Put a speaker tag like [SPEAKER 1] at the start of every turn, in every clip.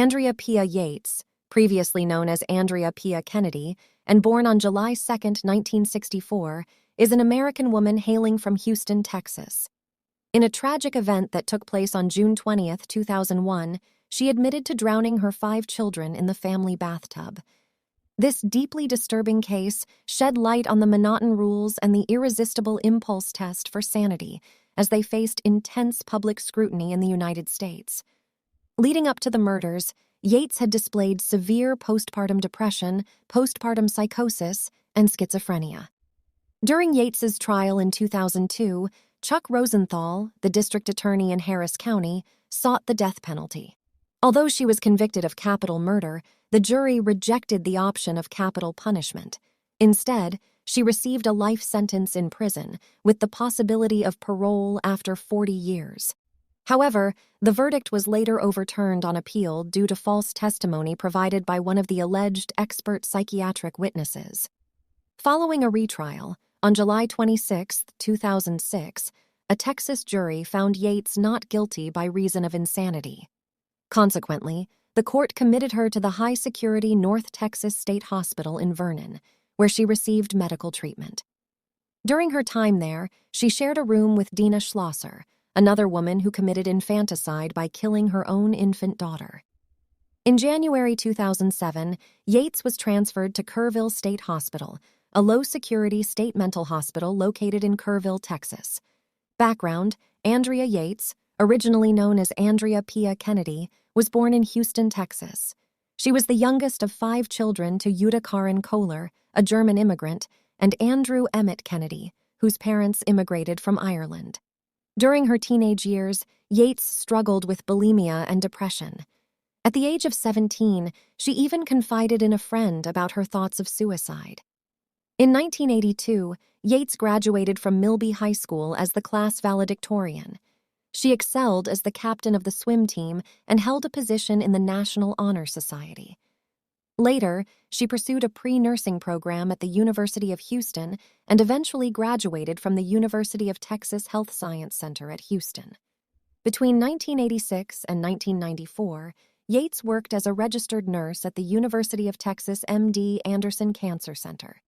[SPEAKER 1] Andrea Pia Yates, previously known as Andrea Pia Kennedy, and born on July 2, 1964, is an American woman hailing from Houston, Texas. In a tragic event that took place on June 20, 2001, she admitted to drowning her 5 children in the family bathtub. This deeply disturbing case shed light on the Monotone rules and the irresistible impulse test for sanity as they faced intense public scrutiny in the United States. Leading up to the murders, Yates had displayed severe postpartum depression, postpartum psychosis, and schizophrenia. During Yates's trial in 2002, Chuck Rosenthal, the district attorney in Harris County, sought the death penalty. Although she was convicted of capital murder, the jury rejected the option of capital punishment. Instead, she received a life sentence in prison, with the possibility of parole after 40 years. However, the verdict was later overturned on appeal due to false testimony provided by one of the alleged expert psychiatric witnesses. Following a retrial, on July 26, 2006, a Texas jury found Yates not guilty by reason of insanity. Consequently, the court committed her to the high-security North Texas State Hospital in Vernon, where she received medical treatment. During her time there, she shared a room with Dina Schlosser, another woman who committed infanticide by killing her own infant daughter. In January 2007, Yates was transferred to Kerrville State Hospital, a low-security state mental hospital located in Kerrville, Texas. Background: Andrea Yates, originally known as Andrea Pia Kennedy, was born in Houston, Texas. She was the youngest of 5 children to Jutta Karen Kohler, a German immigrant, and Andrew Emmett Kennedy, whose parents immigrated from Ireland. During her teenage years, Yates struggled with bulimia and depression. At the age of 17, she even confided in a friend about her thoughts of suicide. In 1982, Yates graduated from Milby High School as the class valedictorian. She excelled as the captain of the swim team and held a position in the National Honor Society. Later, she pursued a pre-nursing program at the University of Houston and eventually graduated from the University of Texas Health Science Center at Houston. Between 1986 and 1994, Yates worked as a registered nurse at the University of Texas MD Anderson Cancer Center.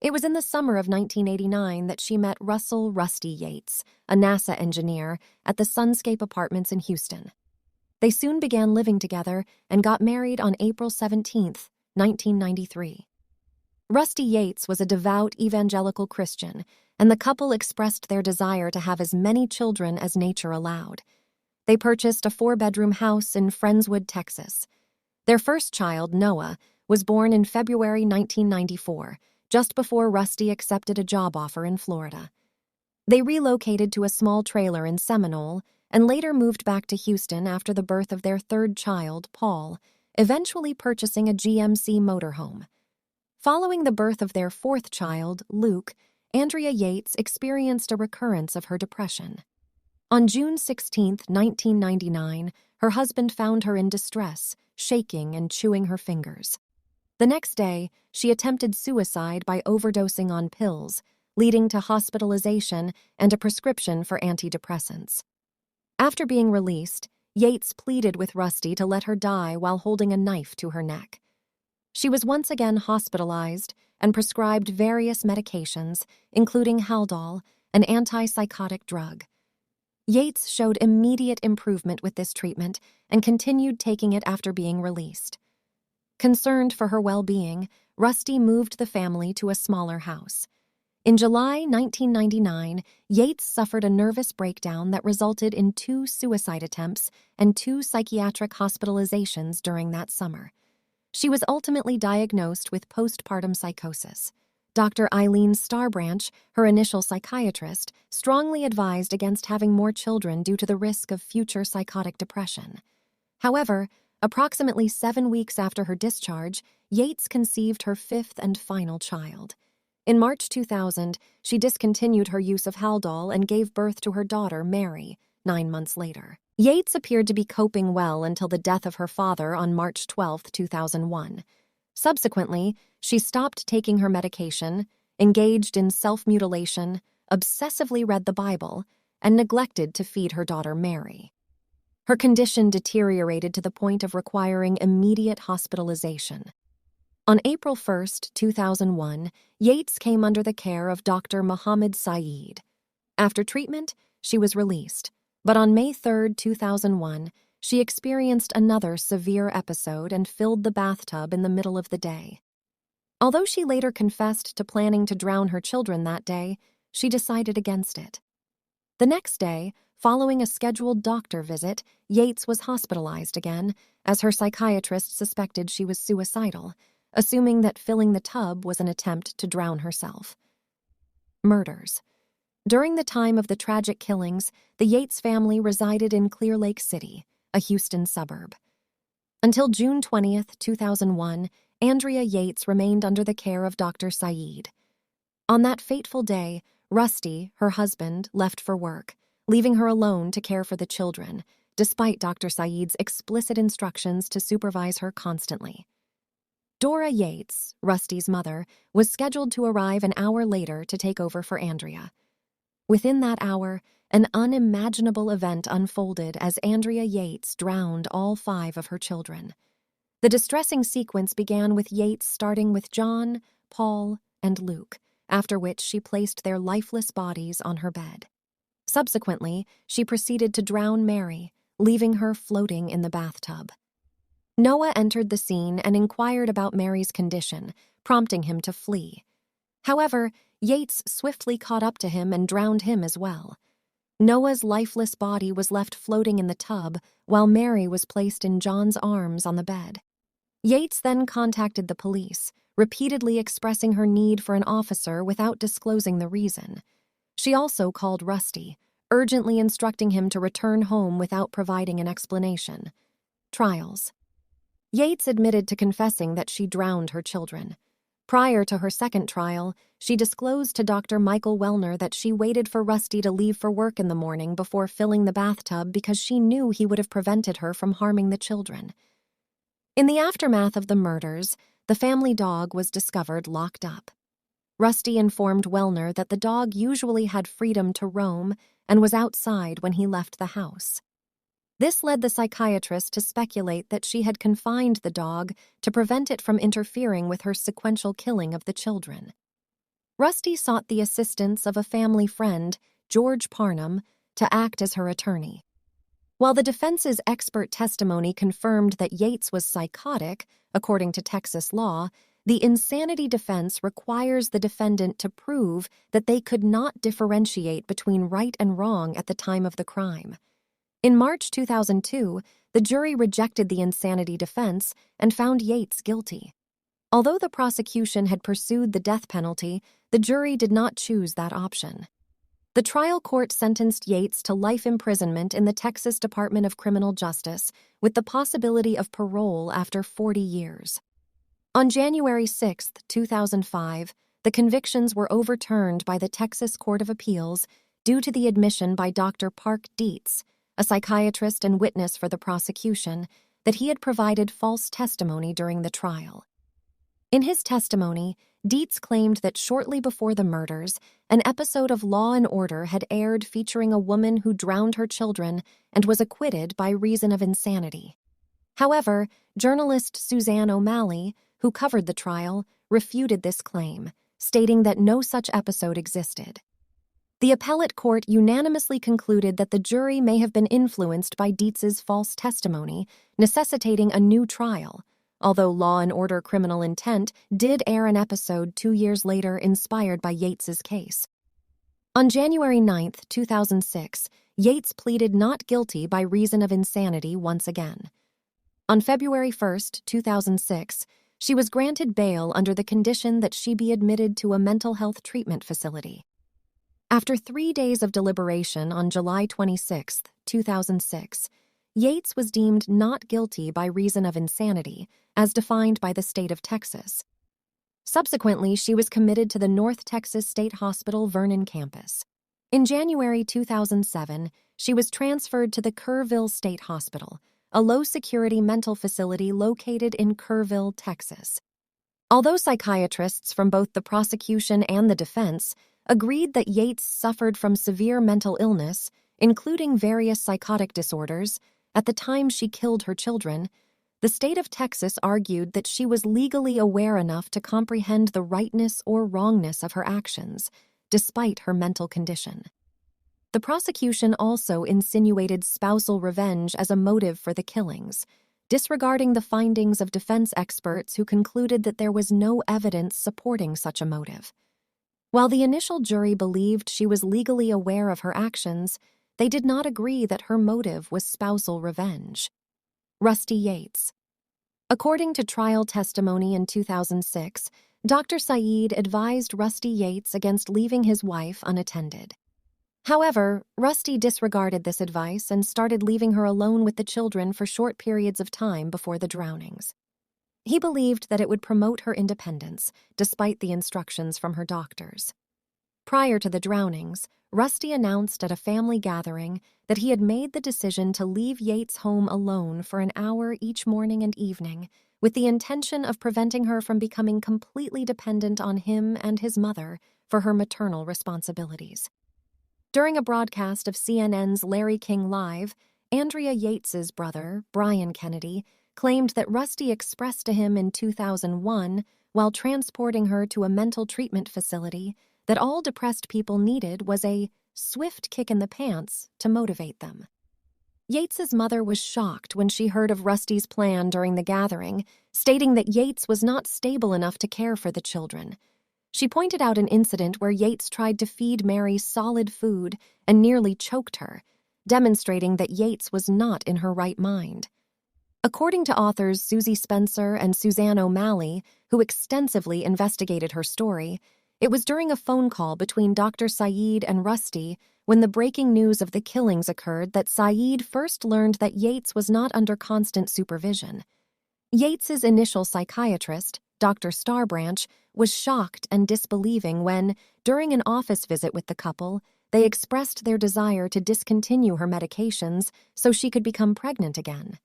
[SPEAKER 1] It was in the summer of 1989 that she met Russell "Rusty" Yates, a NASA engineer, at the Sunscape Apartments in Houston. They soon began living together and got married on April 17, 1993. Rusty Yates was a devout evangelical Christian, and the couple expressed their desire to have as many children as nature allowed. They purchased a 4-bedroom house in Friendswood, Texas. Their first child, Noah, was born in February 1994, just before Rusty accepted a job offer in Florida. They relocated to a small trailer in Seminole and later moved back to Houston after the birth of their 3rd child, Paul, eventually purchasing a GMC motorhome. Following the birth of their 4th child, Luke, Andrea Yates experienced a recurrence of her depression. On June 16, 1999, her husband found her in distress, shaking and chewing her fingers. The next day, she attempted suicide by overdosing on pills, leading to hospitalization and a prescription for antidepressants. After being released, Yates pleaded with Rusty to let her die while holding a knife to her neck. She was once again hospitalized and prescribed various medications, including Haldol, an antipsychotic drug. Yates showed immediate improvement with this treatment and continued taking it after being released. Concerned for her well-being, Rusty moved the family to a smaller house. In July 1999, Yates suffered a nervous breakdown that resulted in 2 suicide attempts and 2 psychiatric hospitalizations during that summer. She was ultimately diagnosed with postpartum psychosis. Dr. Eileen Starbranch, her initial psychiatrist, strongly advised against having more children due to the risk of future psychotic depression. However, approximately 7 weeks after her discharge, Yates conceived her 5th and final child. In March 2000, she discontinued her use of Haldol and gave birth to her daughter, Mary, 9 months later. Yates appeared to be coping well until the death of her father on March 12, 2001. Subsequently, she stopped taking her medication, engaged in self-mutilation, obsessively read the Bible, and neglected to feed her daughter Mary. Her condition deteriorated to the point of requiring immediate hospitalization. On April 1, 2001, Yates came under the care of Dr. Mohammed Saeed. After treatment, she was released, but on May 3, 2001, she experienced another severe episode and filled the bathtub in the middle of the day. Although she later confessed to planning to drown her children that day, she decided against it. The next day, following a scheduled doctor visit, Yates was hospitalized again, as her psychiatrist suspected she was suicidal, assuming that filling the tub was an attempt to drown herself. Murders. During the time of the tragic killings, the Yates family resided in Clear Lake City, a Houston suburb. Until June 20, 2001, Andrea Yates remained under the care of Dr. Saeed. On that fateful day, Rusty, her husband, left for work, leaving her alone to care for the children, despite Dr. Saeed's explicit instructions to supervise her constantly. Dora Yates, Rusty's mother, was scheduled to arrive an hour later to take over for Andrea. Within that hour, an unimaginable event unfolded as Andrea Yates drowned all 5 of her children. The distressing sequence began with Yates starting with John, Paul, and Luke, after which she placed their lifeless bodies on her bed. Subsequently, she proceeded to drown Mary, leaving her floating in the bathtub. Noah entered the scene and inquired about Mary's condition, prompting him to flee. However, Yates swiftly caught up to him and drowned him as well. Noah's lifeless body was left floating in the tub, while Mary was placed in John's arms on the bed. Yates then contacted the police, repeatedly expressing her need for an officer without disclosing the reason. She also called Rusty, urgently instructing him to return home without providing an explanation. Trials. Yates admitted to confessing that she drowned her children. Prior to her second trial, she disclosed to Dr. Michael Wellner that she waited for Rusty to leave for work in the morning before filling the bathtub because she knew he would have prevented her from harming the children. In the aftermath of the murders, the family dog was discovered locked up. Rusty informed Wellner that the dog usually had freedom to roam and was outside when he left the house. This led the psychiatrist to speculate that she had confined the dog to prevent it from interfering with her sequential killing of the children. Rusty sought the assistance of a family friend, George Parnham, to act as her attorney. While the defense's expert testimony confirmed that Yates was psychotic, according to Texas law, the insanity defense requires the defendant to prove that they could not differentiate between right and wrong at the time of the crime. In March 2002, the jury rejected the insanity defense and found Yates guilty. Although the prosecution had pursued the death penalty, the jury did not choose that option. The trial court sentenced Yates to life imprisonment in the Texas Department of Criminal Justice, with the possibility of parole after 40 years. On January 6, 2005, the convictions were overturned by the Texas Court of Appeals due to the admission by Dr. Park Dietz, a psychiatrist and witness for the prosecution, that he had provided false testimony during the trial. In his testimony, Dietz claimed that shortly before the murders, an episode of Law and Order had aired featuring a woman who drowned her children and was acquitted by reason of insanity. However, journalist Suzanne O'Malley, who covered the trial, refuted this claim, stating that no such episode existed. The appellate court unanimously concluded that the jury may have been influenced by Dietz's false testimony, necessitating a new trial, although Law and Order: Criminal Intent did air an episode 2 years later inspired by Yates's case. On January 9, 2006, Yates pleaded not guilty by reason of insanity once again. On February 1, 2006, she was granted bail under the condition that she be admitted to a mental health treatment facility. After 3 days of deliberation on July 26, 2006, Yates was deemed not guilty by reason of insanity, as defined by the state of Texas. Subsequently, she was committed to the North Texas State Hospital Vernon campus. In January 2007, she was transferred to the Kerrville State Hospital, a low-security mental facility located in Kerrville, Texas. Although psychiatrists from both the prosecution and the defense agreed that Yates suffered from severe mental illness, including various psychotic disorders, at the time she killed her children, the state of Texas argued that she was legally aware enough to comprehend the rightness or wrongness of her actions, despite her mental condition. The prosecution also insinuated spousal revenge as a motive for the killings, disregarding the findings of defense experts who concluded that there was no evidence supporting such a motive. While the initial jury believed she was legally aware of her actions, they did not agree that her motive was spousal revenge. Rusty Yates. According to trial testimony in 2006, Dr. Saeed advised Rusty Yates against leaving his wife unattended. However, Rusty disregarded this advice and started leaving her alone with the children for short periods of time before the drownings. He believed that it would promote her independence, despite the instructions from her doctors. Prior to the drownings, Rusty announced at a family gathering that he had made the decision to leave Yates home alone for an hour each morning and evening, with the intention of preventing her from becoming completely dependent on him and his mother for her maternal responsibilities. During a broadcast of CNN's Larry King Live, Andrea Yates's brother, Brian Kennedy, claimed that Rusty expressed to him in 2001, while transporting her to a mental treatment facility, that all depressed people needed was a swift kick in the pants to motivate them. Yates's mother was shocked when she heard of Rusty's plan during the gathering, stating that Yates was not stable enough to care for the children. She pointed out an incident where Yates tried to feed Mary solid food and nearly choked her, demonstrating that Yates was not in her right mind. According to authors Susie Spencer and Suzanne O'Malley, who extensively investigated her story, it was during a phone call between Dr. Saeed and Rusty when the breaking news of the killings occurred that Saeed first learned that Yates was not under constant supervision. Yates's initial psychiatrist, Dr. Starbranch, was shocked and disbelieving when, during an office visit with the couple, they expressed their desire to discontinue her medications so she could become pregnant again.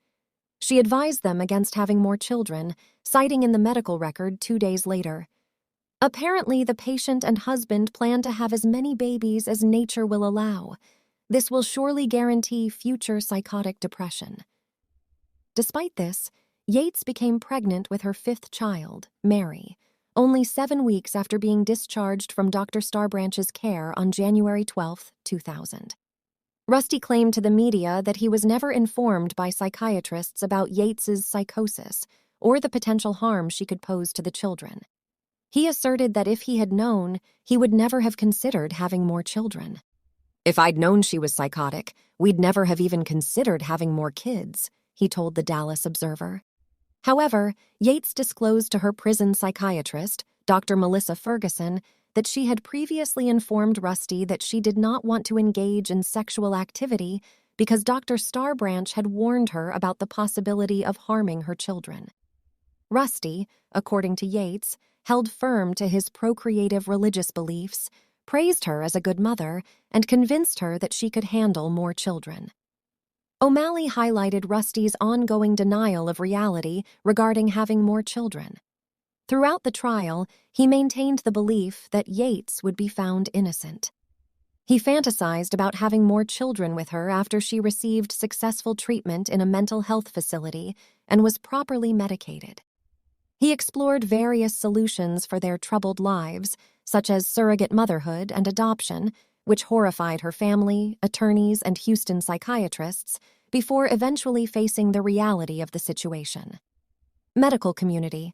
[SPEAKER 1] She advised them against having more children, citing in the medical record 2 days later, "Apparently, the patient and husband plan to have as many babies as nature will allow. This will surely guarantee future psychotic depression." Despite this, Yates became pregnant with her 5th child, Mary, only 7 weeks after being discharged from Dr. Starbranch's care on January 12, 2000. Rusty claimed to the media that he was never informed by psychiatrists about Yates's psychosis or the potential harm she could pose to the children. He asserted that if he had known, he would never have considered having more children. "If I'd known she was psychotic, we'd never have even considered having more kids," he told the Dallas Observer. However, Yates disclosed to her prison psychiatrist, Dr. Melissa Ferguson, that she had previously informed Rusty that she did not want to engage in sexual activity because Dr. Starbranch had warned her about the possibility of harming her children. Rusty, according to Yates, held firm to his procreative religious beliefs, praised her as a good mother, and convinced her that she could handle more children. O'Malley highlighted Rusty's ongoing denial of reality regarding having more children. Throughout the trial, he maintained the belief that Yates would be found innocent. He fantasized about having more children with her after she received successful treatment in a mental health facility and was properly medicated. He explored various solutions for their troubled lives, such as surrogate motherhood and adoption, which horrified her family, attorneys, and Houston psychiatrists, before eventually facing the reality of the situation. Medical community.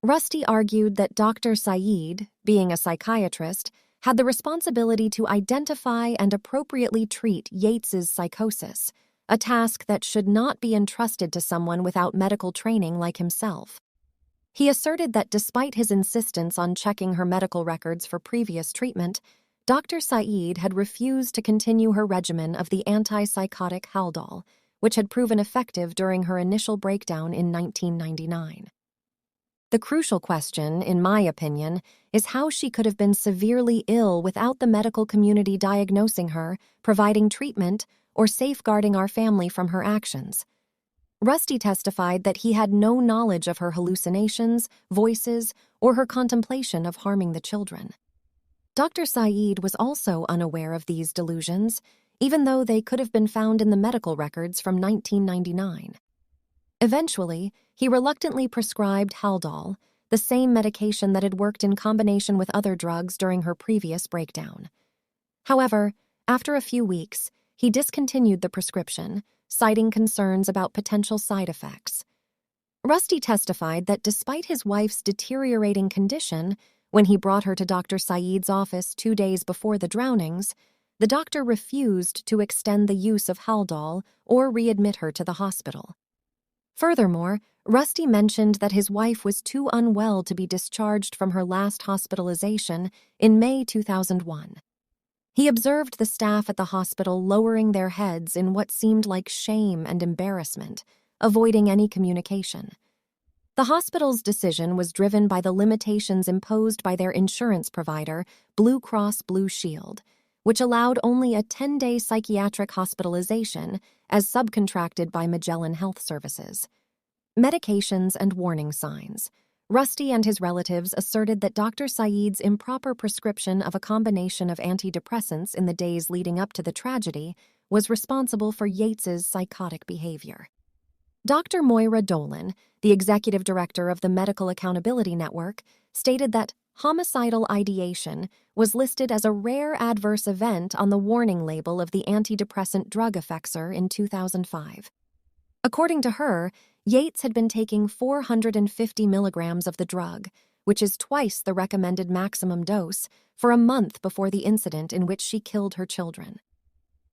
[SPEAKER 1] Rusty argued that Dr. Saeed, being a psychiatrist, had the responsibility to identify and appropriately treat Yates's psychosis, a task that should not be entrusted to someone without medical training like himself. He asserted that despite his insistence on checking her medical records for previous treatment, Dr. Saeed had refused to continue her regimen of the antipsychotic Haldol, which had proven effective during her initial breakdown in 1999. The crucial question, in my opinion, is how she could have been severely ill without the medical community diagnosing her, providing treatment, or safeguarding our family from her actions. Rusty testified that he had no knowledge of her hallucinations, voices, or her contemplation of harming the children. Dr. Saeed was also unaware of these delusions, even though they could have been found in the medical records from 1999. Eventually, he reluctantly prescribed Haldol, the same medication that had worked in combination with other drugs during her previous breakdown. However, after a few weeks, he discontinued the prescription, citing concerns about potential side effects. Rusty testified that despite his wife's deteriorating condition, when he brought her to Dr. Saeed's office 2 days before the drownings, the doctor refused to extend the use of Haldol or readmit her to the hospital. Furthermore, Rusty mentioned that his wife was too unwell to be discharged from her last hospitalization in May 2001. He observed the staff at the hospital lowering their heads in what seemed like shame and embarrassment, avoiding any communication. The hospital's decision was driven by the limitations imposed by their insurance provider, Blue Cross Blue Shield, which allowed only a 10-day psychiatric hospitalization as subcontracted by Magellan Health Services. Medications and warning signs. Rusty and his relatives asserted that Dr. Saeed's improper prescription of a combination of antidepressants in the days leading up to the tragedy was responsible for Yates's psychotic behavior. Dr. Moira Dolan, the executive director of the Medical Accountability Network, stated that homicidal ideation was listed as a rare adverse event on the warning label of the antidepressant drug Effexor in 2005. According to her, Yates had been taking 450 milligrams of the drug, which is twice the recommended maximum dose, for a month before the incident in which she killed her children.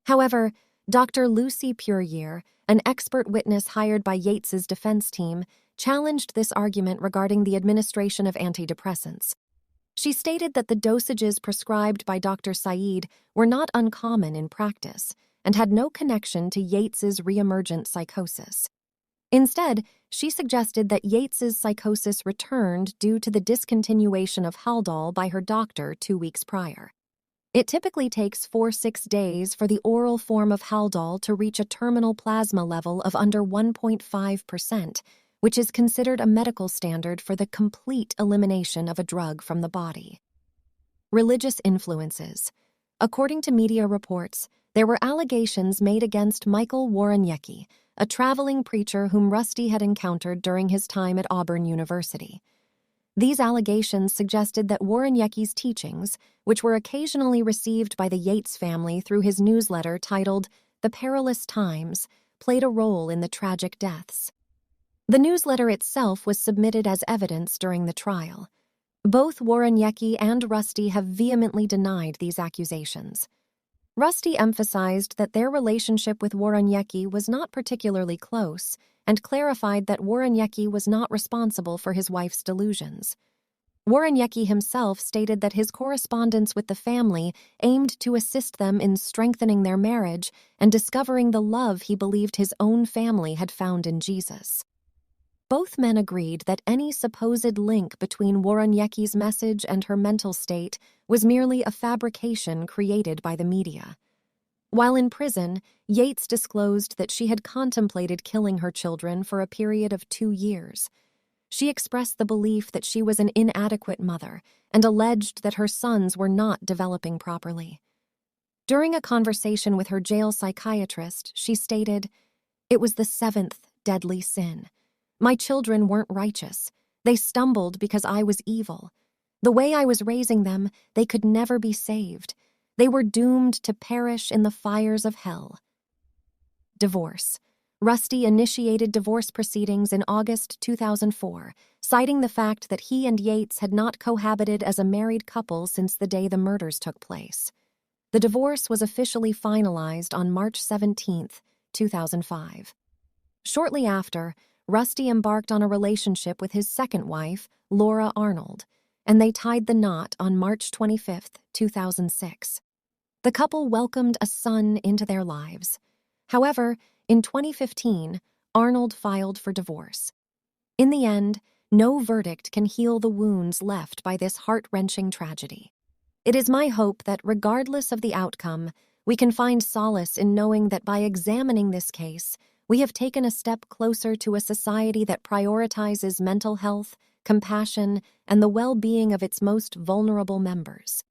[SPEAKER 1] However, Dr. Lucy Puryear, an expert witness hired by Yates's defense team, challenged this argument regarding the administration of antidepressants. She stated that the dosages prescribed by Dr. Saeed were not uncommon in practice and had no connection to Yates's reemergent psychosis. Instead, she suggested that Yates's psychosis returned due to the discontinuation of Haldol by her doctor 2 weeks prior. It typically takes 4-6 days for the oral form of Haldol to reach a terminal plasma level of under 1.5%, which is considered a medical standard for the complete elimination of a drug from the body. Religious influences. According to media reports, there were allegations made against Michael Warrenecki, a traveling preacher whom Rusty had encountered during his time at Auburn University. These allegations suggested that Warrenecki's teachings, which were occasionally received by the Yates family through his newsletter titled The Perilous Times, played a role in the tragic deaths. The newsletter itself was submitted as evidence during the trial. Both Warrenecki and Rusty have vehemently denied these accusations. Rusty emphasized that their relationship with Warrenecki was not particularly close and clarified that Warrenecki was not responsible for his wife's delusions. Warrenecki himself stated that his correspondence with the family aimed to assist them in strengthening their marriage and discovering the love he believed his own family had found in Jesus. Both men agreed that any supposed link between Warrenecki's message and her mental state was merely a fabrication created by the media. While in prison, Yates disclosed that she had contemplated killing her children for a period of 2 years. She expressed the belief that she was an inadequate mother and alleged that her sons were not developing properly. During a conversation with her jail psychiatrist, she stated, "It was the 7th deadly sin. My children weren't righteous. They stumbled because I was evil. The way I was raising them, they could never be saved. They were doomed to perish in the fires of hell." Divorce. Rusty initiated divorce proceedings in August 2004, citing the fact that he and Yates had not cohabited as a married couple since the day the murders took place. The divorce was officially finalized on March 17, 2005. Shortly after, Rusty embarked on a relationship with his second wife, Laura Arnold, and they tied the knot on March 25, 2006. The couple welcomed a son into their lives. However, in 2015, Arnold filed for divorce. In the end, no verdict can heal the wounds left by this heart-wrenching tragedy. It is my hope that, regardless of the outcome, we can find solace in knowing that by examining this case, we have taken a step closer to a society that prioritizes mental health, compassion, and the well-being of its most vulnerable members.